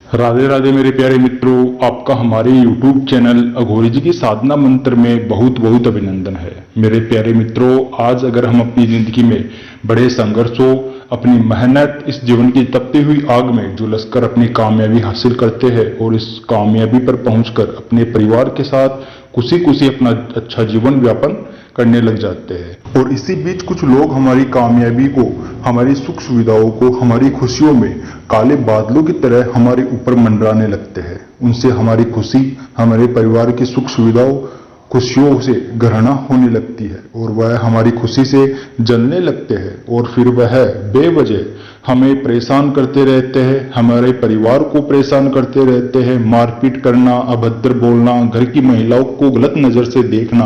राधे राधे मेरे प्यारे मित्रों, आपका हमारे YouTube चैनल अघोरी जी की साधना मंत्र में बहुत बहुत अभिनंदन है। मेरे प्यारे मित्रों, आज अगर हम अपनी जिंदगी में बड़े संघर्षों, अपनी मेहनत, इस जीवन की तपती हुई आग में झुलसकर अपनी कामयाबी हासिल करते हैं और इस कामयाबी पर पहुंचकर अपने परिवार के साथ खुशी खुशी अपना अच्छा जीवन व्यापन करने लग जाते हैं, और इसी बीच कुछ लोग हमारी कामयाबी को, हमारी सुख सुविधाओं को, हमारी खुशियों में काले बादलों की तरह हमारे ऊपर मंडराने लगते हैं। उनसे हमारी खुशी, हमारे परिवार की सुख सुविधाओं, खुशियों से घृणा होने लगती है और वह हमारी खुशी से जलने लगते हैं, और फिर वह बेवजह हमें परेशान करते रहते हैं, हमारे परिवार को परेशान करते रहते हैं। मारपीट करना, अभद्र बोलना, घर की महिलाओं को गलत नजर से देखना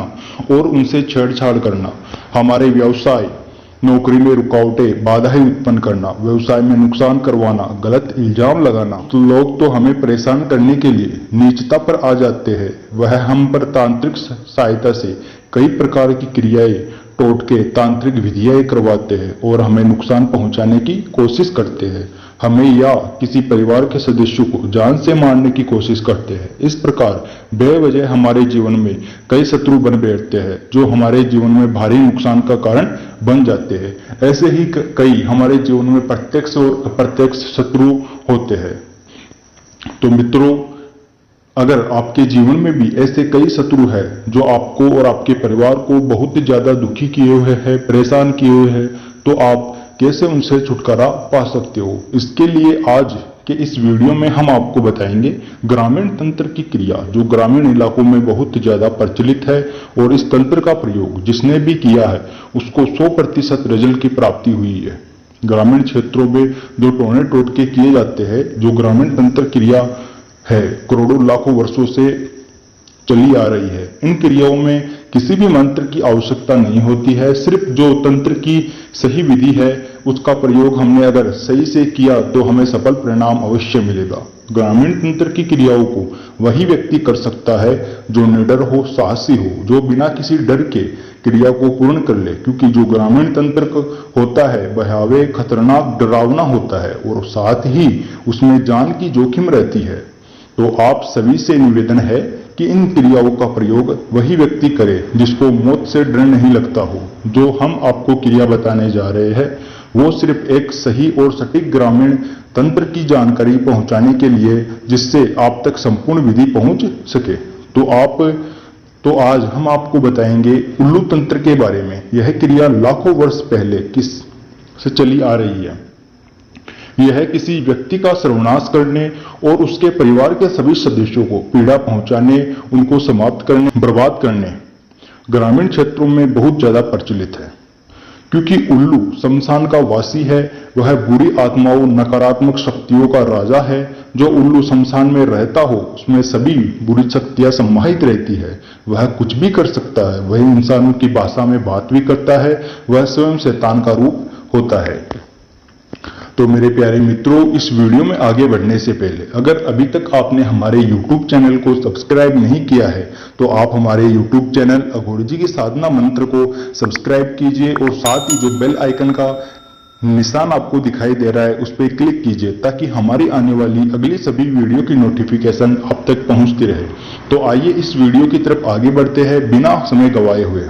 और उनसे छेड़छाड़ करना, हमारे व्यवसाय, नौकरी में रुकावटें, बाधाएं उत्पन्न करना, व्यवसाय में नुकसान करवाना, गलत इल्जाम लगाना। तो लोग तो हमें परेशान करने के लिए नीचता पर आ जाते हैं। वह हम पर तांत्रिक सहायता से कई प्रकार की क्रियाएं, टोटके, तांत्रिक विधियां करवाते हैं और हमें नुकसान पहुंचाने की कोशिश करते हैं। हमें या किसी परिवार के सदस्यों को जान से मारने की कोशिश करते हैं। इस प्रकार बेवजह हमारे जीवन में कई शत्रु बन बैठते हैं, जो हमारे जीवन में भारी नुकसान का कारण बन जाते हैं। ऐसे ही कई हमारे जीवन में प्रत्यक्ष और अप्रत्यक्ष शत्रु होते हैं। तो मित्रों, अगर आपके जीवन में भी ऐसे कई शत्रु हैं जो आपको और आपके परिवार को बहुत ही ज्यादा दुखी किए हुए हैं, परेशान किए हुए हैं, तो आप कैसे उनसे छुटकारा पा सकते हो, इसके लिए आज के इस वीडियो में हम आपको बताएंगे ग्रामीण तंत्र की क्रिया, जो ग्रामीण इलाकों में बहुत ज्यादा प्रचलित है। और इस तंत्र का प्रयोग जिसने भी किया है उसको 100% रिजल्ट की प्राप्ति हुई है। ग्रामीण क्षेत्रों में जो टोने टोटके किए जाते हैं, जो ग्रामीण तंत्र क्रिया है, करोड़ों लाखों वर्षों से चली आ रही है। इन क्रियाओं में किसी भी मंत्र की आवश्यकता नहीं होती है। सिर्फ जो तंत्र की सही विधि है उसका प्रयोग हमने अगर सही से किया तो हमें सफल परिणाम अवश्य मिलेगा। ग्रामीण तंत्र की क्रियाओं को वही व्यक्ति कर सकता है जो निडर हो, साहसी हो, जो बिना किसी डर के क्रिया को पूर्ण कर ले। क्योंकि जो ग्रामीण तंत्र होता है भयावह, खतरनाक, डरावना होता है और साथ ही उसमें जान की जोखिम रहती है। तो आप सभी से निवेदन है कि इन क्रियाओं का प्रयोग वही व्यक्ति करे जिसको मौत से डर नहीं लगता हो। जो हम आपको क्रिया बताने जा रहे हैं वो सिर्फ एक सही और सटीक ग्रामीण तंत्र की जानकारी पहुंचाने के लिए, जिससे आप तक संपूर्ण विधि पहुंच सके। तो आज हम आपको बताएंगे उल्लू तंत्र के बारे में। यह क्रिया लाखों वर्ष पहले किस से चली आ रही है। यह किसी व्यक्ति का सर्वनाश करने और उसके परिवार के सभी सदस्यों को पीड़ा पहुंचाने, उनको समाप्त करने, बर्बाद करने ग्रामीण क्षेत्रों में बहुत ज्यादा प्रचलित है। क्योंकि उल्लू शमशान का वासी है, वह बुरी आत्माओं, नकारात्मक शक्तियों का राजा है। जो उल्लू शमशान में रहता हो उसमें सभी बुरी शक्तियां समाहित रहती है। वह कुछ भी कर सकता है, वह इंसानों की भाषा में बात भी करता है, वह स्वयं शैतान का रूप होता है। तो मेरे प्यारे मित्रों, इस वीडियो में आगे बढ़ने से पहले अगर अभी तक आपने हमारे YouTube चैनल को सब्सक्राइब नहीं किया है तो आप हमारे YouTube चैनल अघोरी जी की साधना मंत्र को सब्सक्राइब कीजिए और साथ ही जो बेल आइकन का निशान आपको दिखाई दे रहा है उस पर क्लिक कीजिए, ताकि हमारी आने वाली अगली सभी वीडियो की नोटिफिकेशन आप तक पहुंचती रहे। तो आइए इस वीडियो की तरफ आगे बढ़ते हैं बिना समय गंवाए हुए।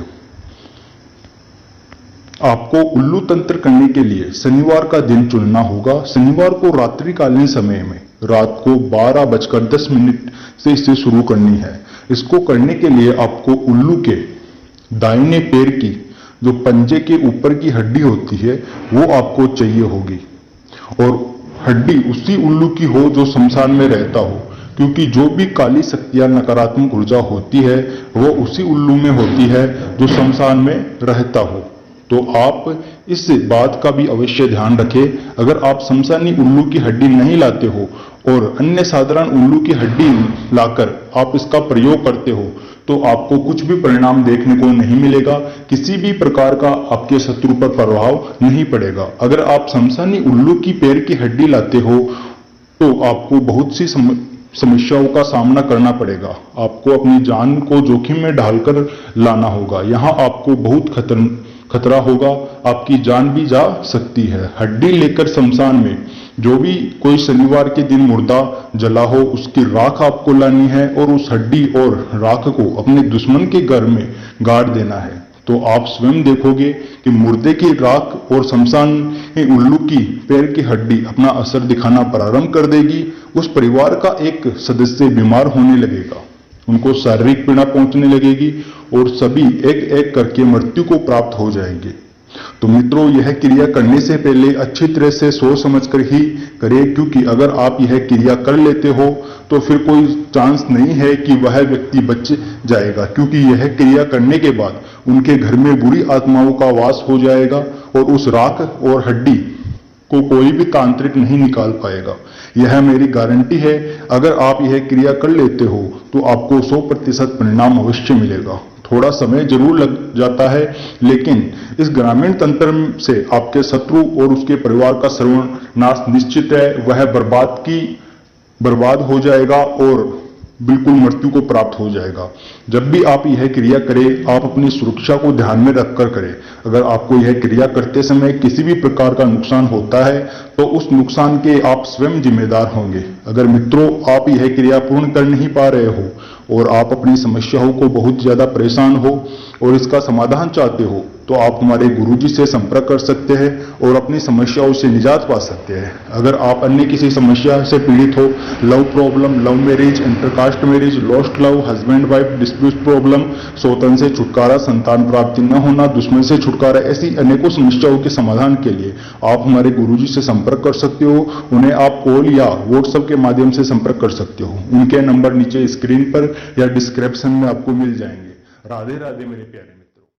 आपको उल्लू तंत्र करने के लिए शनिवार का दिन चुनना होगा। शनिवार को रात्रिकालीन समय में रात को 12:10 से इसे शुरू करनी है। इसको करने के लिए आपको उल्लू के दाहिने पैर की जो पंजे के ऊपर की हड्डी होती है वो आपको चाहिए होगी, और हड्डी उसी उल्लू की हो जो शमशान में रहता हो। क्योंकि जो भी काली शक्तियां, नकारात्मक ऊर्जा होती है वो उसी उल्लू में होती है जो शमशान में रहता हो। तो आप इस बात का भी अवश्य ध्यान रखें। अगर आप शमशानी उल्लू की हड्डी नहीं लाते हो और अन्य साधारण उल्लू की हड्डी लाकर आप इसका प्रयोग करते हो तो आपको कुछ भी परिणाम देखने को नहीं मिलेगा। किसी भी प्रकार का आपके शत्रु पर प्रभाव नहीं पड़ेगा। अगर आप शमशानी उल्लू की पैर की हड्डी लाते हो तो आपको बहुत सी समस्याओं का सामना करना पड़ेगा। आपको अपनी जान को जोखिम में डालकर लाना होगा। यहाँ आपको बहुत खतरा होगा, आपकी जान भी जा सकती है। हड्डी लेकर शमशान में जो भी कोई शनिवार के दिन मुर्दा जला हो उसकी राख आपको लानी है और उस हड्डी और राख को अपने दुश्मन के घर में गाड़ देना है। तो आप स्वयं देखोगे कि मुर्दे की राख और शमशान में उल्लू की पैर की हड्डी अपना असर दिखाना प्रारंभ कर देगी। उस परिवार का एक सदस्य बीमार होने लगेगा, उनको शारीरिक पीड़ा पहुंचने लगेगी और सभी एक एक करके मृत्यु को प्राप्त हो जाएंगे। तो मित्रों, यह क्रिया करने से पहले अच्छी तरह से सोच समझकर ही करें, क्योंकि अगर आप यह क्रिया कर लेते हो तो फिर कोई चांस नहीं है कि वह व्यक्ति बच जाएगा, क्योंकि यह क्रिया करने के बाद उनके घर में बुरी आत्माओं का वास हो जाएगा और उस राख और हड्डी को कोई भी तांत्रिक नहीं निकाल पाएगा। यह मेरी गारंटी है। अगर आप यह क्रिया कर लेते हो तो आपको 100% परिणाम अवश्य मिलेगा। थोड़ा समय जरूर लग जाता है, लेकिन इस ग्रामीण तंत्र से आपके शत्रु और उसके परिवार का सर्वनाश निश्चित है। वह बर्बाद हो जाएगा और बिल्कुल मृत्यु को प्राप्त हो जाएगा। जब भी आप यह क्रिया करें, आप अपनी सुरक्षा को ध्यान में रखकर करें। अगर आपको यह क्रिया करते समय किसी भी प्रकार का नुकसान होता है तो उस नुकसान के आप स्वयं जिम्मेदार होंगे। अगर मित्रों आप यह क्रिया पूर्ण कर नहीं पा रहे हो और आप अपनी समस्याओं को बहुत ज्यादा परेशान हो और इसका समाधान चाहते हो तो आप हमारे गुरुजी से संपर्क कर सकते हैं और अपनी समस्याओं से निजात पा सकते हैं। अगर आप अन्य किसी समस्या से पीड़ित हो, love problem, love marriage, intercaste marriage, lost love, husband wife dispute problem, सौतन से छुटकारा, संतान प्राप्ति न होना, दुश्मन से छुटकारा, ऐसी अनेकों समस्याओं के समाधान के लिए आप हमारे गुरुजी से संपर्क कर सकते हो। उन्हें आप कॉल या व्हाट्सएप के माध्यम से संपर्क कर सकते हो। उनके नंबर नीचे स्क्रीन पर या डिस्क्रिप्शन में आपको मिल जाएंगे। राधे राधे मेरे प्यारे।